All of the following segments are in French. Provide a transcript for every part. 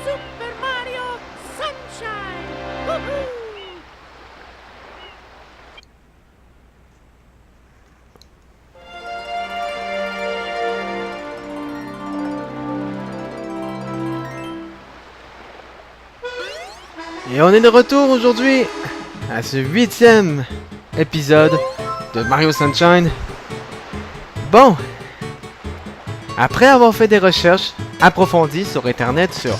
Super Mario Sunshine! Woohoo! Et on est de retour aujourd'hui à ce 8e épisode de Mario Sunshine. Bon, après avoir fait des recherches approfondies sur internet sur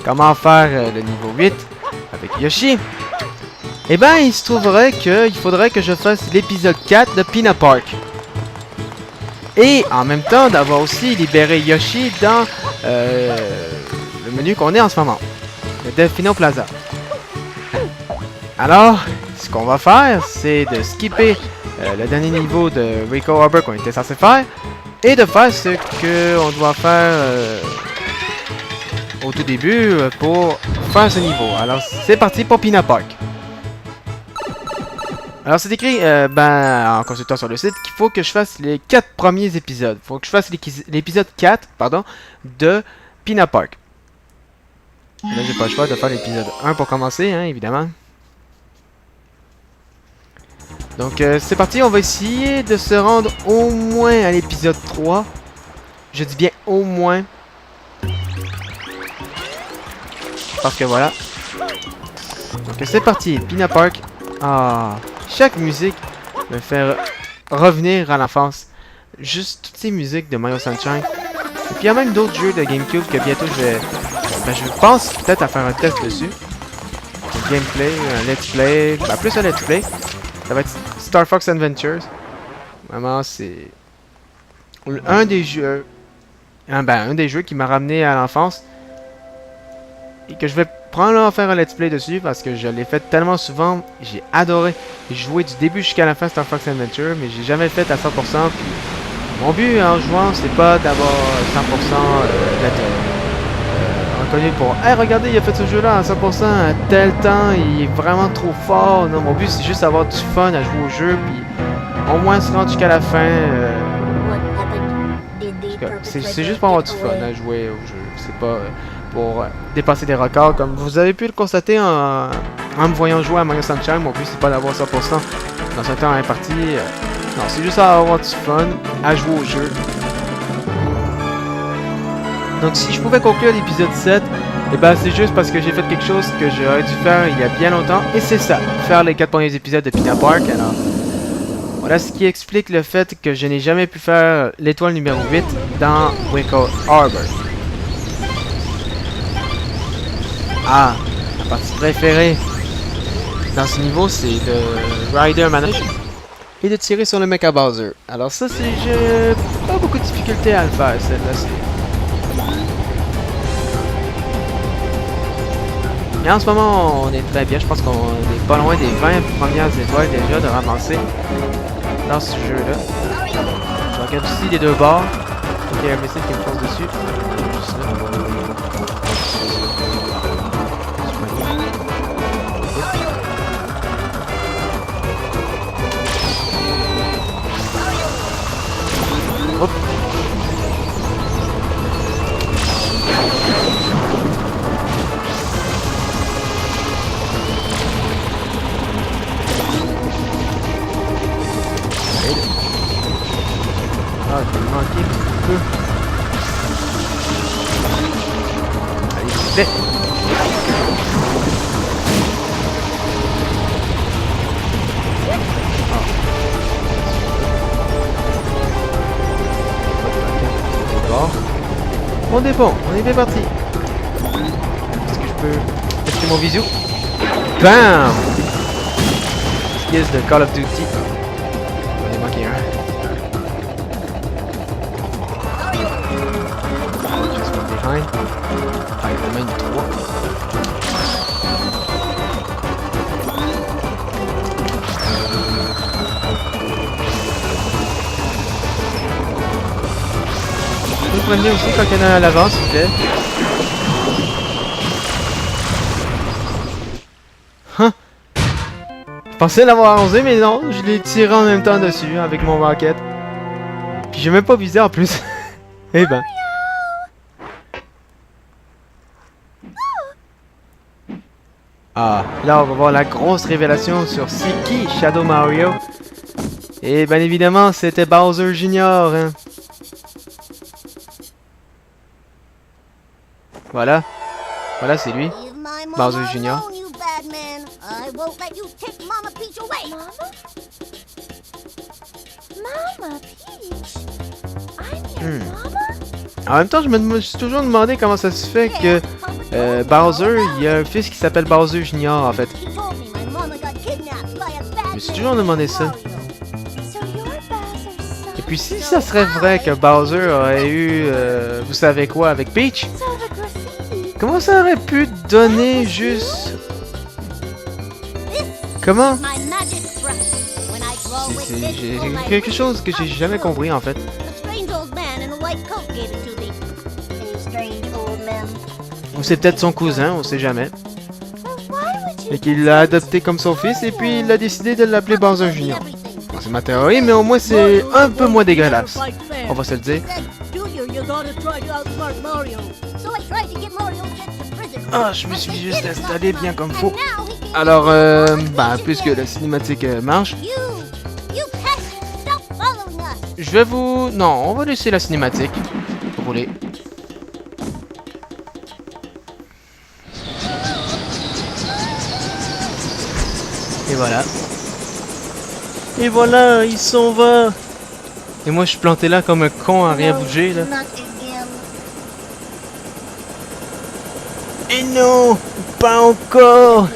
comment faire le niveau 8 avec Yoshi, eh ben il se trouverait qu'il faudrait que je fasse l'épisode 4 de Peanut Park. Et en même temps d'avoir aussi libéré Yoshi dans le menu qu'on est en ce moment, le Delfino Plaza. Alors, ce qu'on va faire, c'est de skipper le dernier niveau de Rico Harbor qu'on était censé faire et de faire ce qu'on doit faire au tout début pour faire ce niveau. Alors, c'est parti pour Peanut Park. Alors, c'est écrit en consultant sur le site qu'il faut que je fasse les 4 premiers épisodes. Il faut que je fasse l'épisode 4 de Peanut Park. Et là, j'ai pas le choix de faire l'épisode 1 pour commencer, hein, évidemment. Donc c'est parti, on va essayer de se rendre au moins à l'épisode 3. Je dis bien au moins. Parce que voilà. Donc c'est parti, Peanut Park. Ah, chaque musique me fait revenir à l'enfance. Juste toutes ces musiques de Mario Sunshine. Et puis il y a même d'autres jeux de GameCube que bientôt je pense peut-être à faire un test dessus. Un gameplay, un let's play, plus un let's play. Ça va être Star Fox Adventures. Vraiment, c'est un des jeux, un des jeux qui m'a ramené à l'enfance et que je vais prendre à faire un let's play dessus parce que je l'ai fait tellement souvent. J'ai adoré jouer du début jusqu'à la fin Star Fox Adventure, mais j'ai jamais fait à 100%. Puis mon but en jouant, c'est pas d'avoir 100% d'être reconnu pour hey, regardez, il a fait ce jeu-là à 100% à tel temps, il est vraiment trop fort. Non, mon but c'est juste avoir du fun à jouer au jeu, puis au moins se rendre jusqu'à la fin. C'est juste pour avoir du fun à jouer au jeu. C'est pas pour dépasser des records. Comme vous avez pu le constater en me voyant jouer à Mario Sunshine, mon but c'est pas d'avoir 100% dans un temps imparti. Non, c'est juste à avoir du fun à jouer au jeu. Donc si je pouvais conclure l'épisode 7, eh ben c'est juste parce que j'ai fait quelque chose que j'aurais dû faire il y a bien longtemps, et c'est ça, faire les 4 premiers épisodes de Peanut Park. Alors, voilà ce qui explique le fait que je n'ai jamais pu faire l'étoile numéro 8 dans Rico Harbor. Ah, la partie préférée dans ce niveau, c'est de rider un manège et de tirer sur le Mecha Bowser. Alors ça, j'ai pas beaucoup de difficulté à le faire, celle-là. Mais en ce moment, on est très bien. Je pense qu'on est pas loin des 20 premières étoiles déjà de ramasser dans ce jeu-là. Je regarde ici les deux bords. Il y a un missile qui me fonce dessus. Juste là. Hop. Ah, je vais manquer un petit peu. Allez, s'il vous plaît. On est bon, on est bien parti. Est-ce que je peux tester mon visu? Bam! Skills de Call of Duty. On a manqué un. Just one behind. Ah, il y en a même 3. Vous pouvez prévenir aussi quand il y en a à l'avance, s'il vous plaît. Hein? Je pensais l'avoir arrosé, mais non, je l'ai tiré en même temps dessus avec mon rocket. Puis j'ai même pas visé en plus. Eh ben. Ah, là on va voir la grosse révélation sur c'est qui Shadow Mario. Et bien évidemment, c'était Bowser Jr. Hein. Voilà. Voilà, c'est lui. Bowser Jr. Mama Peach? I'm your mama? En même temps, je me suis toujours demandé comment ça se fait que Bowser, il y a un fils qui s'appelle Bowser Jr. en fait. Je me suis toujours demandé ça. So you're Bowser's son. Et puis si ça serait vrai que Bowser aurait eu, vous savez quoi, avec Peach, So the graffiti. comment ça aurait pu donner juste... Comment? J'ai quelque chose que j'ai jamais compris en fait. Ou c'est peut-être son cousin, on sait jamais. Why would you Et qu'il l'a adopté comme son fils et puis il a décidé de l'appeler Bowser Jr. Bon, c'est ma théorie, mais au moins c'est un peu moins dégueulasse. On va se le dire. Ah, je me suis juste installé bien comme faut. Alors, bah, puisque la cinématique marche, je vais vous... Non, on va laisser la cinématique rouler. Et voilà. Et voilà, il s'en va. Et moi, je suis planté là comme un con à rien bouger, là. Et non, pas encore.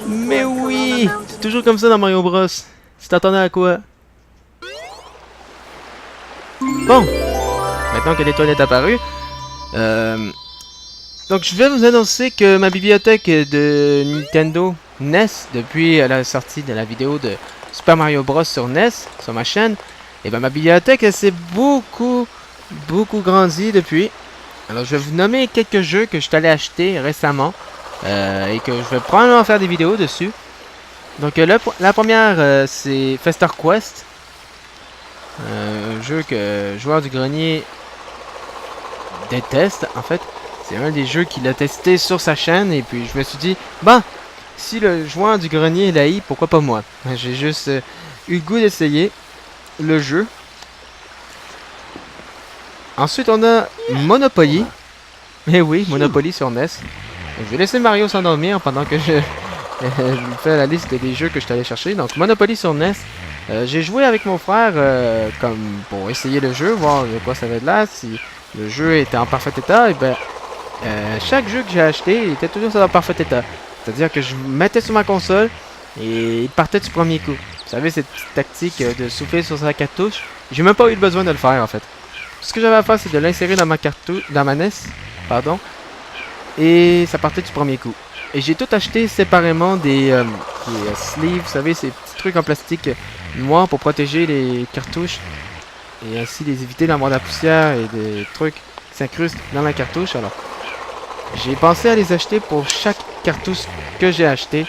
Mais oui, c'est toujours comme ça dans Mario Bros. Tu t'attendais à quoi? Bon, maintenant que l'étoile est apparue, donc je vais vous annoncer que ma bibliothèque de Nintendo NES, depuis la sortie de la vidéo de Super Mario Bros sur NES, sur ma chaîne, et ben ma bibliothèque elle s'est beaucoup grandi depuis. Alors je vais vous nommer quelques jeux que je suis allé acheter récemment et que je vais probablement faire des vidéos dessus. Donc la première c'est Fester Quest. Un jeu que Joueur du Grenier déteste en fait. C'est un des jeux qu'il a testé sur sa chaîne et puis je me suis dit, bah, si le Joueur du Grenier l'haït, pourquoi pas moi? J'ai juste eu le goût d'essayer le jeu. Ensuite on a Monopoly. Mais oui, Monopoly sur NES. Je vais laisser Mario s'endormir pendant que je fais la liste des jeux que je suis allé chercher. Donc Monopoly sur NES. J'ai joué avec mon frère comme pour essayer le jeu, voir de quoi ça avait de là, si le jeu était en parfait état. Et ben chaque jeu que j'ai acheté était toujours dans parfait état. C'est-à-dire que je mettais sur ma console et il partait du premier coup. Vous savez cette petite tactique de souffler sur sa cartouche. J'ai même pas eu le besoin de le faire en fait. Tout ce que j'avais à faire c'est de l'insérer dans ma NES, pardon, et ça partait du premier coup. Et j'ai tout acheté séparément des sleeves, vous savez ces petits trucs en plastique noir pour protéger les cartouches et ainsi les éviter d'avoir de la poussière et des trucs qui s'incrustent dans la cartouche. Alors j'ai pensé à les acheter pour chaque cartouche que j'ai acheté.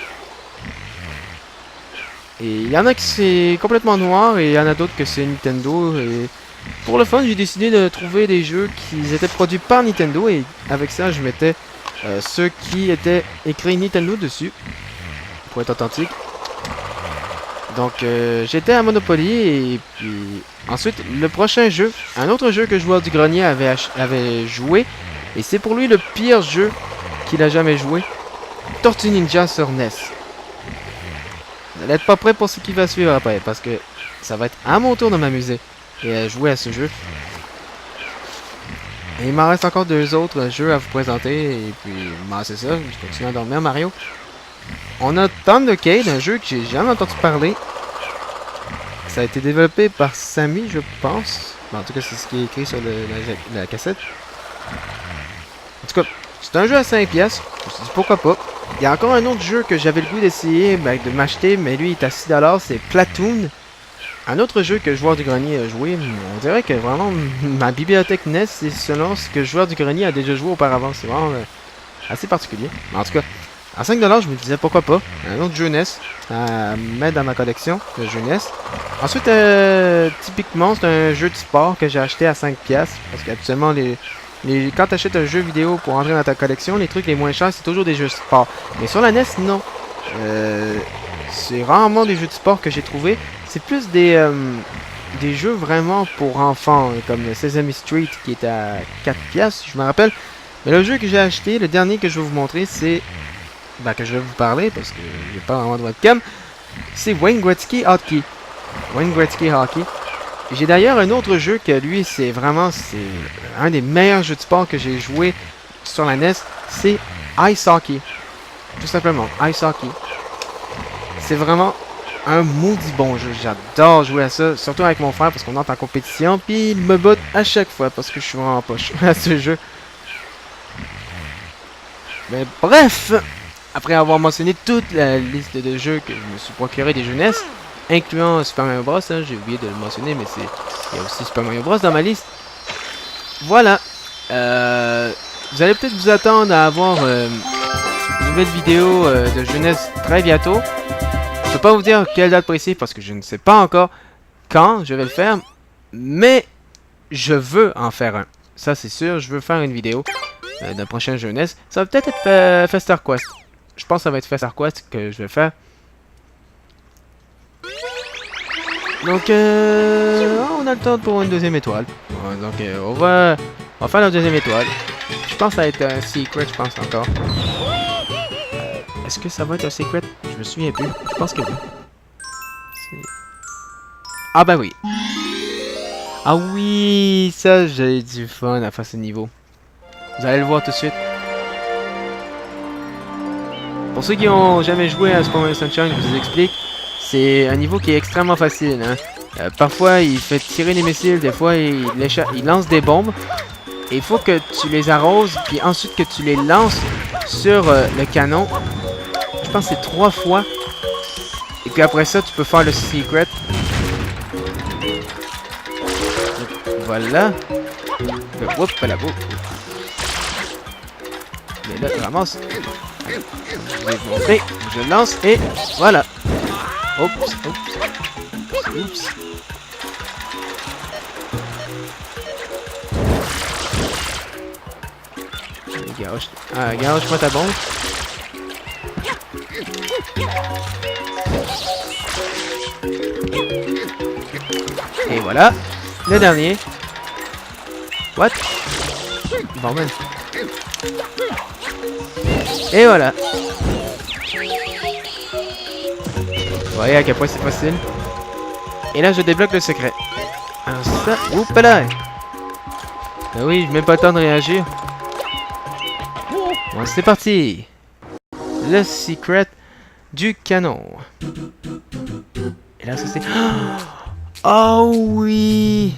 Et il y en a qui c'est complètement noir et il y en a d'autres que c'est Nintendo. Et pour le fun, j'ai décidé de trouver des jeux qui étaient produits par Nintendo et avec ça, je mettais ceux qui étaient écrits Nintendo dessus pour être authentique. Donc j'étais à Monopoly et puis ensuite le prochain jeu, un autre jeu que Joueur du Grenier avait joué et c'est pour lui le pire jeu qu'il a jamais joué, Tortue Ninja sur NES. Vous n'êtes pas prêt pour ce qui va suivre après parce que ça va être à mon tour de m'amuser et à jouer à ce jeu. Et il m'en reste encore 2 autres jeux à vous présenter et puis bah, c'est ça, je continue à dormir Mario. On a Thundercade, un jeu que j'ai jamais entendu parler. Ça a été développé par Sammy, je pense. En tout cas, c'est ce qui est écrit sur la cassette. En tout cas, c'est un jeu à 5$. Je me suis dit pourquoi pas. Il y a encore un autre jeu que j'avais le goût d'essayer, de m'acheter, mais lui il est à 6$. C'est Platoon. Un autre jeu que Joueur du Grenier a joué. On dirait que vraiment ma bibliothèque NES, c'est selon ce que Joueur du Grenier a déjà joué auparavant. C'est vraiment assez particulier. Mais en tout cas, À 5$, je me disais pourquoi pas. Un autre jeu NES à mettre dans ma collection de jeux NES. Ensuite, typiquement, c'est un jeu de sport que j'ai acheté à 5$. Parce qu'habituellement, quand tu achètes un jeu vidéo pour entrer dans ta collection, les trucs les moins chers, c'est toujours des jeux de sport. Mais sur la NES, non. C'est rarement des jeux de sport que j'ai trouvé. C'est plus des jeux vraiment pour enfants, comme Sesame Street qui est à 4$, si je me rappelle. Mais le jeu que j'ai acheté, le dernier que je vais vous montrer, c'est... Ben, que je vais vous parler, parce que j'ai pas vraiment de webcam. C'est Wayne Gretzky Hockey. Wayne Gretzky Hockey. J'ai d'ailleurs un autre jeu que lui, c'est un des meilleurs jeux de sport que j'ai joué sur la NES. C'est Ice Hockey. Tout simplement, Ice Hockey. C'est vraiment un maudit bon jeu. J'adore jouer à ça, surtout avec mon frère, parce qu'on entre en compétition, puis il me bat à chaque fois, parce que je suis vraiment poche à ce jeu. Mais bref, après avoir mentionné toute la liste de jeux que je me suis procuré des jeux NES, incluant Super Mario Bros, hein, j'ai oublié de le mentionner, mais il y a aussi Super Mario Bros dans ma liste. Voilà. Vous allez peut-être vous attendre à avoir une nouvelle vidéo de jeux NES très bientôt. Je peux pas vous dire quelle date précise parce que je ne sais pas encore quand je vais le faire, mais je veux en faire un. Ça c'est sûr, je veux faire une vidéo d'un prochain jeu NES. Ça va peut-être être Faster Quest. Je pense que ça va être Faster Quest que je vais faire. Donc, on a le temps pour une deuxième étoile. Donc, on va faire la deuxième étoile. Je pense que ça va être un secret, je pense encore. Est-ce que ça va être un secret? Je me souviens plus. Je pense que oui. Ah ben oui. Ah oui, ça j'ai du fun à faire ce niveau. Vous allez le voir tout de suite. Pour ceux qui ont jamais joué à Super Mario Sunshine, je vous explique. C'est un niveau qui est extrêmement facile. Hein. Parfois, il fait tirer des missiles, des fois, il lance des bombes. Et il faut que tu les arroses, puis ensuite que tu les lances sur le canon. Je pense que c'est 3 fois. Et puis après ça, tu peux faire le secret. Voilà. Oups, pas la boue. Mais là, je ramasse. Je vais vous montrer. Je lance et voilà. Oups, oups. Oups. Garoche-moi ta bombe. Et voilà. Le dernier. What? Bon, man. Et voilà. Vous voyez à quel point c'est facile. Et là, je débloque le secret. Alors ça... Oups là. Ben oui, j'ai même pas le temps de réagir. Bon, c'est parti. Le secret du canon. Et là, ça c'est... Oh oui.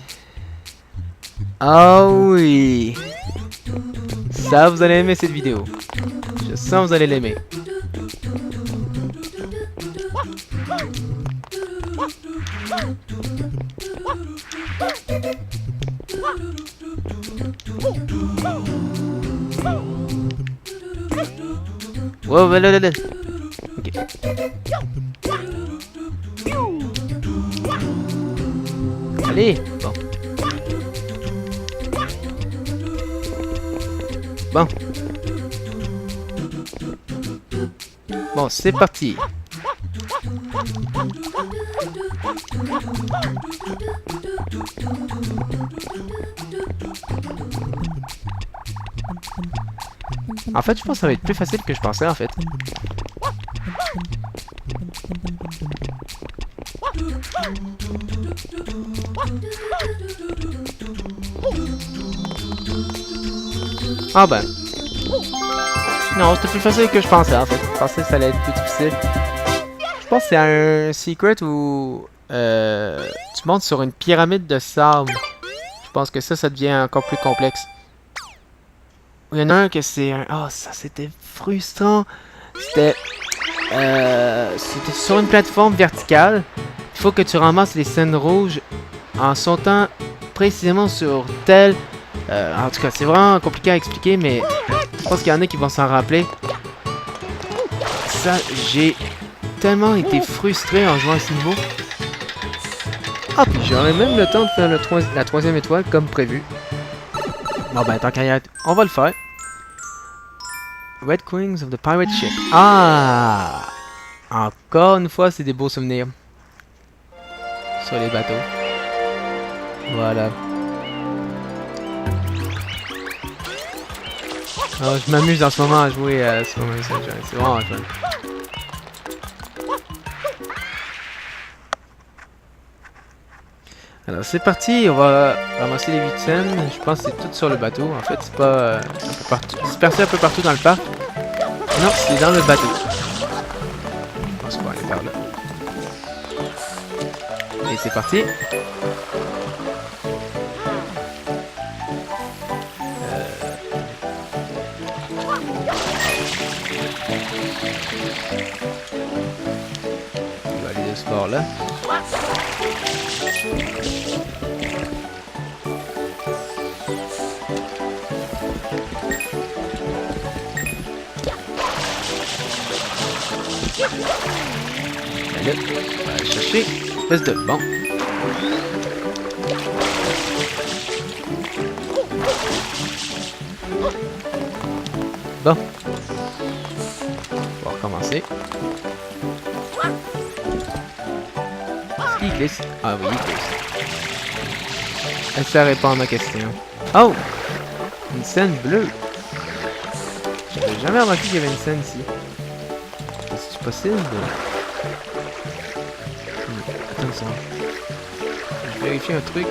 Oh oui. Ça, vous allez aimer cette vidéo. Je sens que vous allez l'aimer. Wow, là. Ok. Allez, bon. Bon. Bon, c'est parti. En fait, je pense que ça va être plus facile que je pensais, en fait. Ah ben. Non, c'était plus facile que je pensais, en fait. Je pensais que ça allait être plus difficile. Je pense que c'est un secret où tu montes sur une pyramide de sable. Je pense que ça devient encore plus complexe. Il y en a un que c'est un... Oh, ça c'était frustrant. C'était sur une plateforme verticale. Il faut que tu ramasses les scènes rouges en sautant précisément sur tel... en tout cas, c'est vraiment compliqué à expliquer, mais je pense qu'il y en a qui vont s'en rappeler. ça, j'ai tellement été frustré en jouant à ce niveau. Ah, puis j'aurais même le temps de faire la troisième étoile comme prévu. Bon ben, tant qu'à y être, on va le faire. Red Queens of the Pirate Ship. Ah! Encore une fois, c'est des beaux souvenirs. Sur les bateaux. Voilà. Alors, je m'amuse en ce moment à jouer à ce moment. C'est vraiment fun. Alors c'est parti, on va ramasser les 8 scènes. Je pense que c'est tout sur le bateau. En fait, c'est pas un peu partout, dispersé un peu partout dans le parc. Non, c'est dans le bateau. Je pense qu'on va aller par là. Et c'est parti. On va aller de ce bord là. Allez, on va aller chercher une espèce de bon. Bon. On va recommencer. Est-ce qu'il glisse? Ah oui, il glisse. Ça répond à ma question. Oh! Une scène bleue. J'avais jamais remarqué qu'il y avait une scène ici. C'est possible? Attends ça. Je vais vérifier un truc.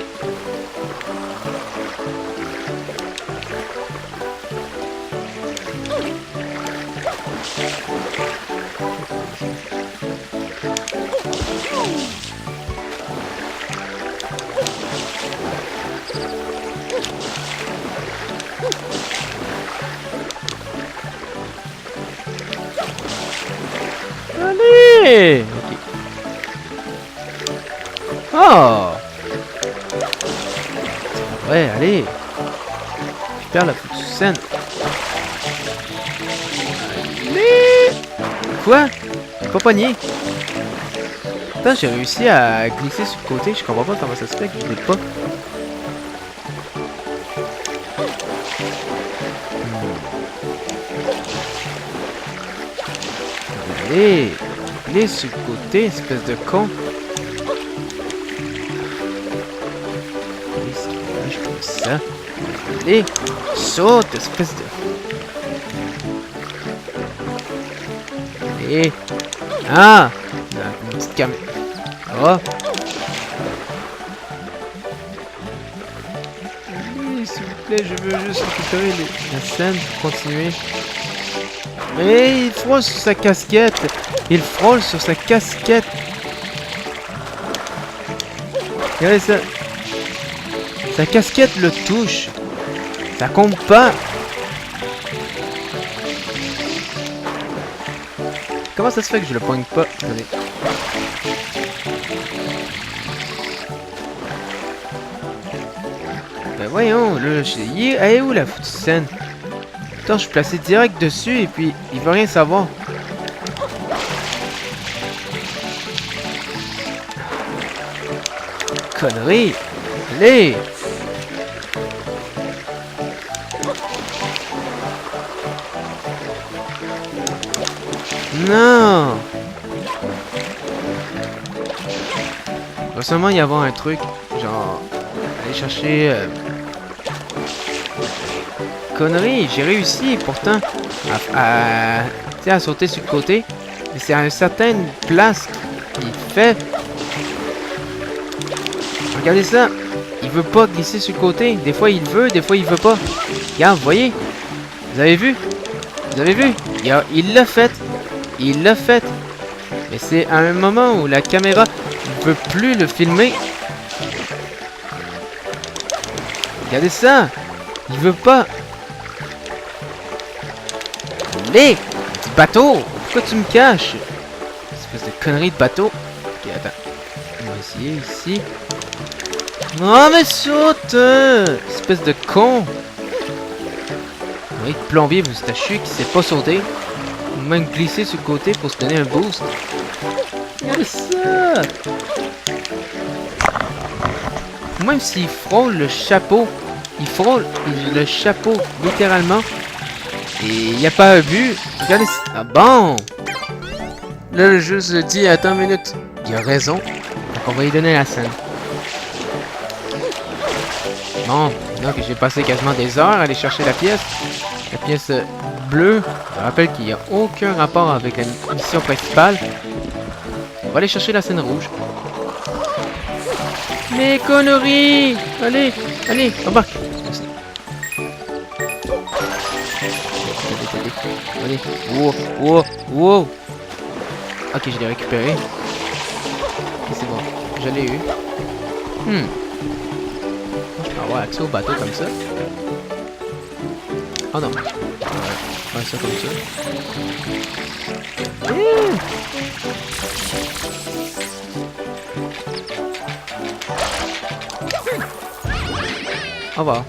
Allez! Ok. Oh! Ouais, allez! Je perds la foutue scène. Allez! Quoi? J'ai pas pogné. Putain, j'ai réussi à glisser sur le côté. Je comprends pas comment ça se fait que je l'ai pas. Allez! Glisse sur le côté, espèce de con. Glisse comme ça. Allez! Saute, espèce de... Allez! Ah! Une petite caméra. Oh! Allez, s'il vous plaît, je veux juste récupérer la scène pour continuer. Mais il frôle sur sa casquette. Il frôle sur sa casquette. Regardez ça. Sa casquette le touche. Ça compte pas. Comment ça se fait que je le pogne pas? Attendez. Ben voyons, là, elle est où la foutue scène? Attends, je suis placé direct dessus et puis il veut rien savoir. Connerie! Allez! Non! Il va sûrement y avoir un truc, genre aller chercher... Connerie, j'ai réussi pourtant à sauter sur le côté. Mais c'est à une certaine place qu'il fait. Regardez ça. Il veut pas glisser sur le côté. Des fois il veut, des fois il veut pas. Regarde, vous voyez? Vous avez vu? Vous avez vu? Il l'a fait. Il l'a fait. Mais c'est à un moment où la caméra ne veut plus le filmer. Regardez ça. Il veut pas. Allez! Petit bateau! Pourquoi tu me caches? Espèce de connerie de bateau. Ok, attends. On va essayer ici. Non mais saute! Espèce de con! Oui, plombier moustachu qui sait pas sauter. Ou même glisser sur le côté pour se donner un boost. Regardez ça! Ou même s'il frôle le chapeau. Il frôle le chapeau, littéralement. Et il n'y a pas un but. Regardez ça. Ah bon! Là, le jeu se dit, attends une minute. Il a raison. Donc on va lui donner la scène. Bon, donc j'ai passé quasiment des heures à aller chercher la pièce. La pièce bleue. Je rappelle qu'il n'y a aucun rapport avec la mission principale. On va aller chercher la scène rouge. Mais conneries! Allez, allez, embarque! Allez, wow, wow, wow! Ok, je l'ai récupéré. Ok, c'est bon, je l'ai eu. Je peux avoir accès au bateau comme ça. Oh non. Ouais, faire ça comme ça. Au revoir.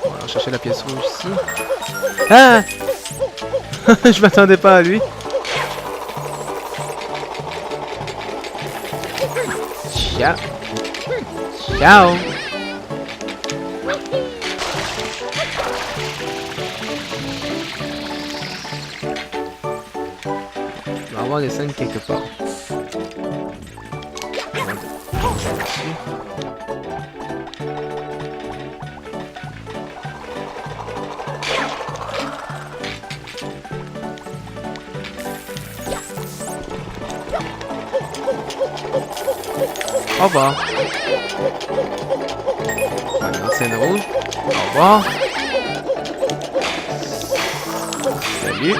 On va chercher la pièce rouge ici. Ah! Je m'attendais pas à lui. Ciao. Ciao. Il va y avoir des scènes quelque part. Au revoir. Une scène rouge. Au revoir. Salut.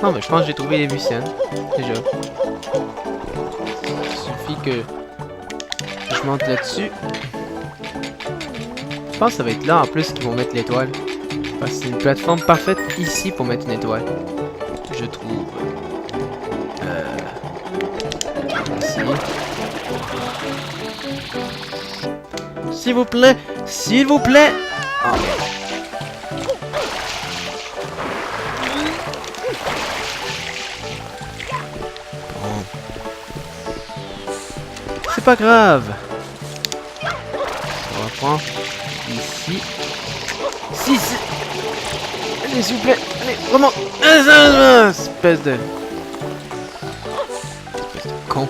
Non mais je pense que j'ai trouvé les Luciennes. Déjà. Il suffit que je monte là-dessus. Je pense que ça va être là en plus qu'ils vont mettre l'étoile. Parce que c'est une plateforme parfaite ici pour mettre une étoile. Je trouve. Ici. S'il vous plaît. S'il vous plaît. Oh merde. Bon. C'est pas grave. On va prendre ici. Si. Allez, s'il vous plaît. Allez, vraiment. Espèce de con.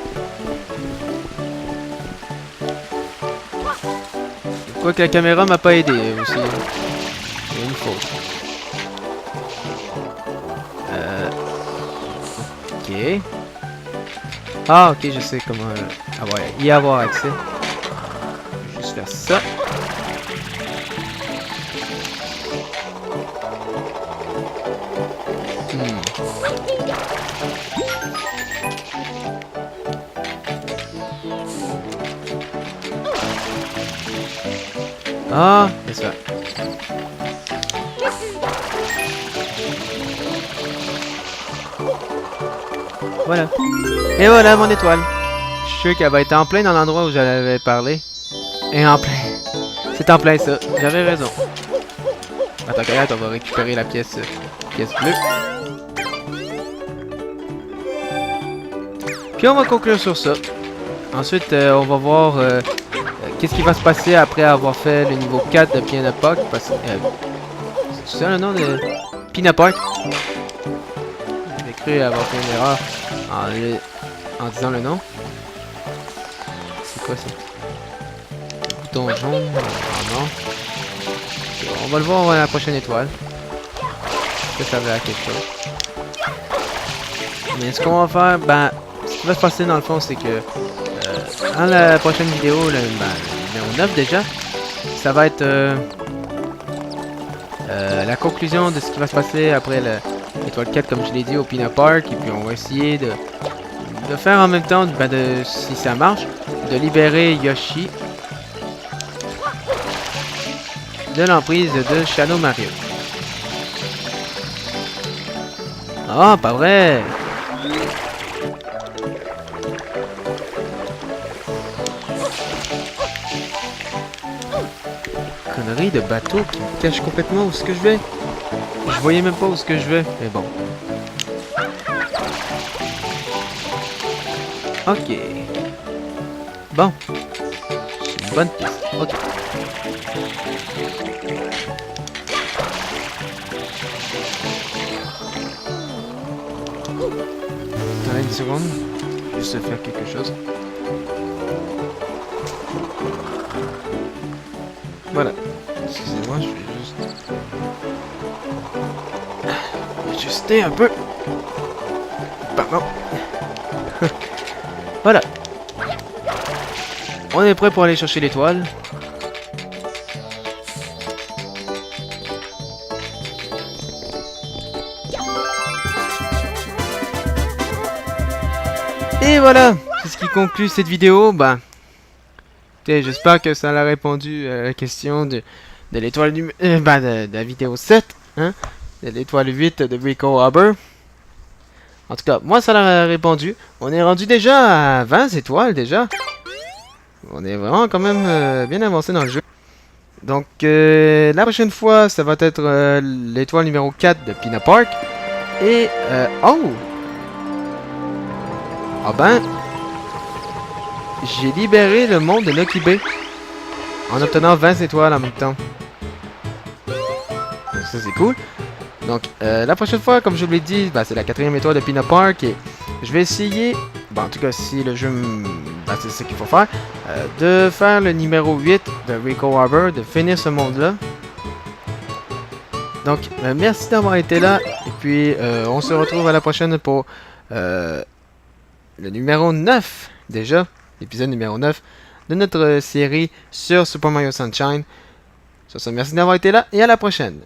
Quoi que la caméra m'a pas aidé aussi. C'est une faute. Ok. Ah, ok, je sais comment y avoir accès. Je vais juste faire ça. Ah, c'est ça. Voilà. Et voilà mon étoile. Je suis sûr qu'elle va être en plein dans l'endroit où j'avais parlé. Et en plein. C'est en plein ça. J'avais raison. Attends, regarde, on va récupérer la pièce bleue. Puis on va conclure sur ça. Ensuite, on va voir qu'est-ce qui va se passer après avoir fait le niveau 4 de Pineapple Park. C'est ça le nom de Pineapple Park? J'ai cru avoir fait une erreur en disant le nom. C'est quoi ça? Le bouton jaune? Non. Okay, on va le voir à la prochaine étoile. Est-ce que ça va à quelque chose? Mais ce qu'on va faire, ben, ce qui va se passer dans le fond, c'est que dans la prochaine vidéo, le numéro 9 déjà, ça va être la conclusion de ce qui va se passer après l'étoile 4, comme je l'ai dit, au Pineapple Park. Et puis on va essayer de faire en même temps, ben, si ça marche, de libérer Yoshi de l'emprise de Shadow Mario. Ah, pas vrai! connerie de bateau qui me cache complètement où est-ce que je vais. Je voyais même pas où est-ce que je vais, mais bon. Ok. Bon. C'est une bonne piste. Ok. Attendez une seconde. Juste faire quelque chose. Voilà. Excusez-moi, je vais juste... ajuster un peu. Pardon. Voilà. On est prêt pour aller chercher l'étoile. Et voilà, c'est ce qui conclut cette vidéo. Bah, j'espère que ça a répondu à la question de l'étoile de la vidéo 7, hein, de l'étoile 8 de Rico Harbor. En tout cas, moi ça l'a répondu. On est rendu déjà à 20 étoiles déjà. On est vraiment quand même bien avancé dans le jeu. Donc la prochaine fois, ça va être l'étoile numéro 4 de Pinna Park. Et oh! Ah ben, j'ai libéré le monde de Lucky Bay en obtenant 20 étoiles en même temps. Ça c'est cool. Donc la prochaine fois, comme je vous l'ai dit, bah, c'est la 4e étoile de Pinna Park et je vais essayer, bah, en tout cas si le jeu, bah, c'est ce qu'il faut faire, de faire le numéro 8 de Rico Harbor, de finir ce monde-là. Donc merci d'avoir été là et puis on se retrouve à la prochaine pour... le numéro 9, déjà, l'épisode numéro 9 de notre série sur Super Mario Sunshine. Sur ce, merci d'avoir été là et à la prochaine.